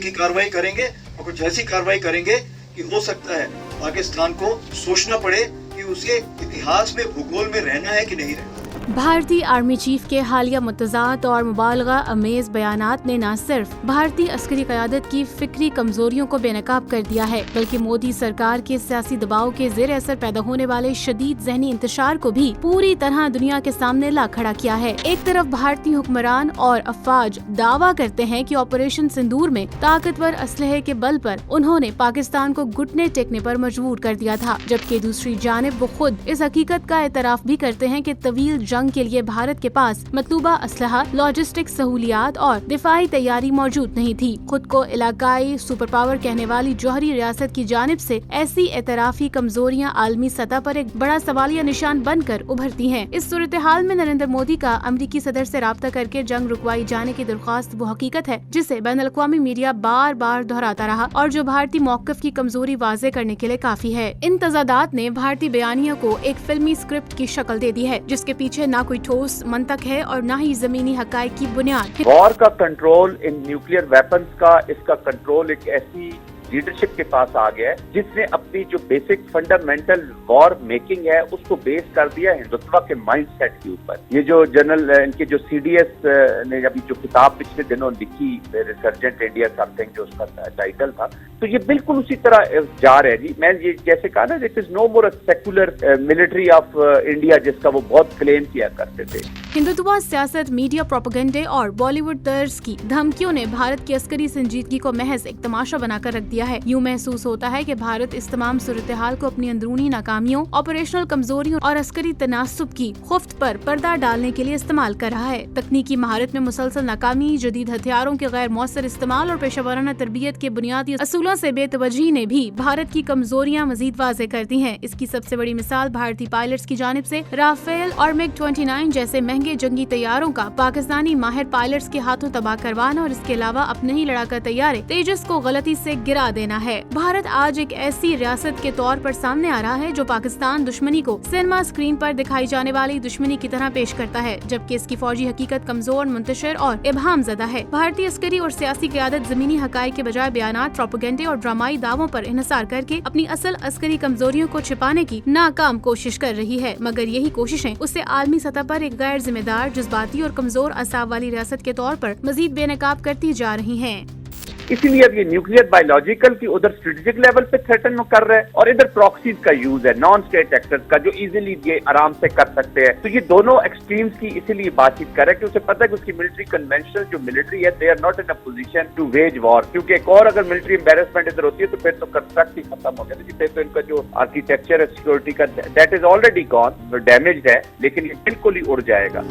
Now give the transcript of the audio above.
की कार्रवाई करेंगे और कुछ ऐसी कार्रवाई करेंगे कि हो सकता है पाकिस्तान को सोचना पड़े कि उसके इतिहास में, भूगोल में रहना है कि नहीं रहना। भारतीय आर्मी चीफ के हालिया मुतज़ात और मुबालगा अमेज बयानात ने न सिर्फ भारतीय अस्करी क़यादत की फिक्री कमजोरियों को बेनकाब कर दिया है, बल्कि मोदी सरकार के सियासी दबाव के ज़ेर असर पैदा होने वाले शदीद ज़हनी इंतशार को भी पूरी तरह दुनिया के सामने ला खड़ा किया है। एक तरफ भारतीय हुक्मरान और अफवाज दावा करते हैं कि ऑपरेशन सिंदूर में ताकतवर असलहे के बल पर उन्होंने पाकिस्तान को घुटने टेकने पर मजबूर कर दिया था, जबकि दूसरी जानिब वो खुद इस हकीकत का एतराफ भी करते हैं कि तवील जंग के लिए भारत के पास मतलूबा असलहा, लॉजिस्टिक सहूलियात और दिफाई तैयारी मौजूद नहीं थी। खुद को इलाकाई सुपर पावर कहने वाली जौहरी रियासत की जानिब से ऐसी एतराफी कमजोरियां आलमी सतह पर एक बड़ा सवालिया निशान बनकर उभरती हैं। इस सूरत हाल में नरेंद्र मोदी का अमरीकी सदर से राब्ता करके जंग रुकवाई जाने की दरख्वास्त वो हकीकत है जिसे बैनुल-अक़वामी मीडिया बार बार दोहराता रहा और जो भारतीय मौक़िफ़ की कमजोरी वाज़े करने के लिए काफी है। इन तज़ादात ने भारतीय बयानिया को एक फिल्मी स्क्रिप्ट की शक्ल दे दी है, जिसके पीछे ना कोई ठोस मंतक है और ना ही जमीनी हकायक की बुनियाद। वॉर का कंट्रोल इन न्यूक्लियर वेपन्स का, इसका कंट्रोल एक ऐसी लीडरशिप के पास आ गया है जिसने अपनी जो बेसिक फंडामेंटल वॉर मेकिंग है उसको बेस कर दिया हिंदुत्व के माइंडसेट के ऊपर। ये जो जनरल इनके जो सीडीएस ने अभी जो किताब पिछले दिनों लिखी, रिसर्जेंट इंडिया समथिंग जो उसका टाइटल था, तो ये बिल्कुल उसी तरह जा रहे हैं जी। मैं ये जैसे कहा ना, it is no more secular military of India जिसका वो बहुत क्लेम किया करते थे। हिंदुत्व सियासत, मीडिया प्रोपेगेंडे और बॉलीवुड तर्ज की धमकियों ने भारत की अस्करी संजीदगी को महज एक तमाशा बनाकर रख दिया है। यूं महसूस होता है कि भारत इस तमाम सूरत हाल को अपनी अंदरूनी नाकामियों, ऑपरेशनल कमजोरियों और अस्करी तनासुब की खुफ्त पर पर्दा डालने के लिए इस्तेमाल कर रहा है। तकनीकी महारत में मुसलसल नाकामी, जदीद हथियारों के गैर मौसर इस्तेमाल और पेशेवराना तरबियत के बुनियादी असूलों से बेतवज्जी ने भी भारत की कमजोरियां मजीद वाज़े कर दी हैं। इसकी सबसे बड़ी मिसाल भारतीय पायलट्स की जानिब से राफेल और MiG-29 जैसे महंगे जंगी तैयारों का पाकिस्तानी माहिर पायलट्स के हाथों तबाह करवाना और इसके अलावा अपने ही लड़ाका तैयारे तेजस को गलती से गिरा देना है। भारत आज एक ऐसी रियासत के तौर पर सामने आ रहा है जो पाकिस्तान दुश्मनी को सिनेमा स्क्रीन पर दिखाई जाने वाली दुश्मनी की तरह पेश करता है, जबकि इसकी फौजी हकीकत कमजोर, मुंतशिर और इबहाम ज़दा है। भारतीय अस्करी और सियासी क़यादत ज़मीनी हकायक के बजाय बयानात, प्रोपेगेंडे और ड्रामाई दावों पर इन्हिसार करके अपनी असल अस्करी कमजोरियों को छिपाने की नाकाम कोशिश कर रही है, मगर यही कोशिशें उसे आलमी सतह पर एक गैर जिम्मेदार, जज्बाती और कमजोर असाब वाली रियासत के तौर पर मजीद बेनकाब करती जा रही हैं। इसीलिए अब ये न्यूक्लियर बायोलॉजिकल की उधर स्ट्रेटेजिक लेवल पे थ्रेटन कर रहे हैं और इधर प्रॉक्सीज का यूज है, नॉन स्टेट एक्टर्स का, जो इजीली ये आराम से कर सकते हैं। तो ये दोनों एक्सट्रीम्स की इसीलिए बातचीत कर रहे हैं कि उसे पता है कि उसकी मिलिट्री कन्वेंशनल जो मिलिट्री है, they are not in a position to wage war, क्योंकि एक और अगर मिलिट्री एम्बेरसमेंट इधर होती है तो फिर तो कंस्ट्रक्ट ही खत्म हो गया। फिर तो इनका जो आर्किटेक्चर है सिक्योरिटी का, that is already gone, damaged है, लेकिन ये बिल्कुल ही उड़ जाएगा।